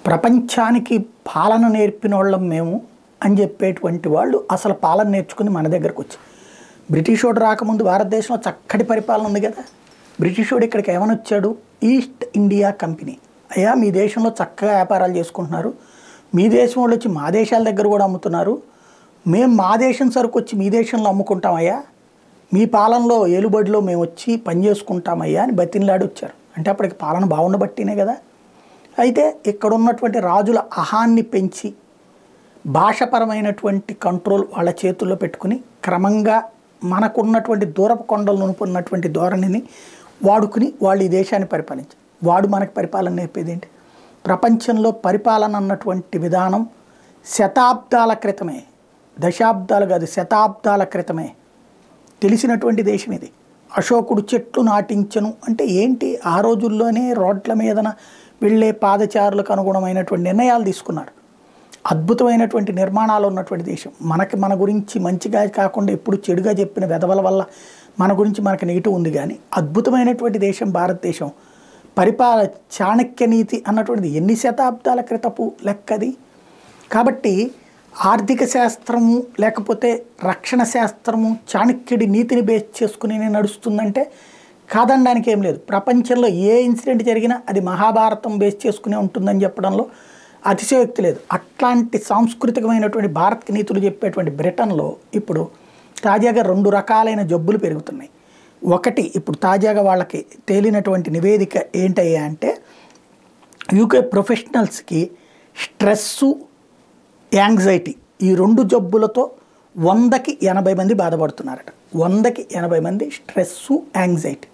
ప్రపంచానికి పాలన నేర్పినోళ్ళం మేము అని చెప్పేటువంటి వాళ్ళు అసలు పాలన నేర్చుకుని మన దగ్గరకు వచ్చి బ్రిటిష్ వాడు రాకముందు భారతదేశంలో చక్కటి పరిపాలన ఉంది కదా. బ్రిటిష్ వాడు ఇక్కడికి ఏమని వచ్చాడు? East India company. అయ్యా మీ దేశంలో చక్కగా వ్యాపారాలు చేసుకుంటున్నారు, మీ దేశం వాళ్ళు వచ్చి మా దేశాల దగ్గర కూడా అమ్ముతున్నారు, మేము మా దేశం సరుకు వచ్చి మీ దేశంలో అమ్ముకుంటామయ్యా, మీ పాలనలో ఏలుబడిలో మేము వచ్చి పని చేసుకుంటామయ్యా అని బతిన్లాడి వచ్చారు. అంటే అప్పటికి పాలన బాగుండబట్టినే కదా. అయితే ఇక్కడ ఉన్నటువంటి రాజుల అహాన్ని పెంచి భాషపరమైనటువంటి కంట్రోల్ వాళ్ళ చేతుల్లో పెట్టుకుని క్రమంగా మనకున్నటువంటి దూరపు కొండలు నునుపున్నటువంటి ధోరణిని వాడుకుని వాళ్ళు ఈ దేశాన్ని పరిపాలించారు. వాడు మనకు పరిపాలన నేర్పేది ఏంటి? ప్రపంచంలో పరిపాలన అన్నటువంటి విధానం శతాబ్దాల క్రితమే, దశాబ్దాలు కాదు శతాబ్దాల క్రితమే తెలిసినటువంటి దేశం ఇది. అశోకుడు చెట్లు నాటించను అంటే ఏంటి? ఆ రోజుల్లోనే రోడ్ల మీదన వెళ్ళే పాదచారులకు అనుగుణమైనటువంటి నిర్ణయాలు తీసుకున్నారు. అద్భుతమైనటువంటి నిర్మాణాలు ఉన్నటువంటి దేశం. మన గురించి మంచిగా కాకుండా ఎప్పుడు చెడుగా చెప్పిన వెధవల వల్ల మన గురించి మనకు నెగిటివ్ ఉంది. కానీ అద్భుతమైనటువంటి దేశం భారతదేశం. చాణక్య నీతి అన్నటువంటిది ఎన్ని శతాబ్దాల క్రితపు లెక్కది. కాబట్టి ఆర్థిక శాస్త్రము లేకపోతే రక్షణ శాస్త్రము చాణక్యుడి నీతిని బేస్ చేసుకుని నడుస్తుందంటే కాదనడానికి ఏం లేదు. ప్రపంచంలో ఏ ఇన్సిడెంట్ జరిగినా అది మహాభారతం బేస్ చేసుకునే ఉంటుందని చెప్పడంలో అతిశయోక్తి లేదు. అట్లాంటి సాంస్కృతికమైనటువంటి భారత్ నీతులు చెప్పేటువంటి బ్రిటన్లో ఇప్పుడు తాజాగా 2 రకాలైన జబ్బులు పెరుగుతున్నాయి. ఒకటి ఇప్పుడు తాజాగా వాళ్ళకి తేలినటువంటి నివేదిక ఏంటయ్యా అంటే యూకే ప్రొఫెషనల్స్కి స్ట్రెస్సు, యాంగ్జైటీ ఈ 2 జబ్బులతో 100కి 80 మంది బాధపడుతున్నారట. 100కి 80 మంది స్ట్రెస్సు, యాంగ్జైటీ,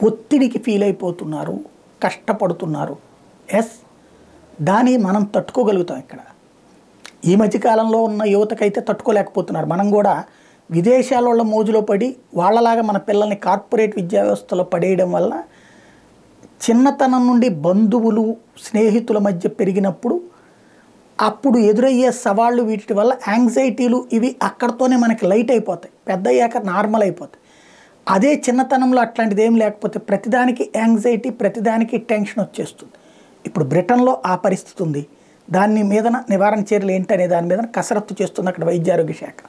ఒత్తిడికి ఫీల్ అయిపోతున్నారు, కష్టపడుతున్నారు. దాన్ని మనం తట్టుకోగలుగుతాం. ఇక్కడ ఈ మధ్యకాలంలో ఉన్న యువతకైతే తట్టుకోలేకపోతున్నారు. మనం కూడా విదేశాల వాళ్ళ మోజులో పడి వాళ్ళలాగా మన పిల్లల్ని కార్పొరేట్ విద్యా వ్యవస్థలో పడేయడం వల్ల చిన్నతనం నుండి బంధువులు స్నేహితుల మధ్య పెరిగినప్పుడు అప్పుడు ఎదురయ్యే సవాళ్ళు వీటి వల్ల యాంగ్జైటీలు ఇవి అక్కడతోనే మనకి లైట్ అయిపోతాయి, పెద్ద అయ్యాక నార్మల్ అయిపోతాయి. అదే చిన్నతనంలో అట్లాంటిది ఏం లేకపోతే ప్రతిదానికి యాంగ్జైటీ, ప్రతిదానికి టెన్షన్ వచ్చేస్తుంది. ఇప్పుడు బ్రిటన్లో ఆ పరిస్థితి ఉంది. దాని మీద నివారణ చర్యలు ఏంటనే దాని మీద కసరత్తు చేస్తుంది అక్కడ వైద్య ఆరోగ్య శాఖ.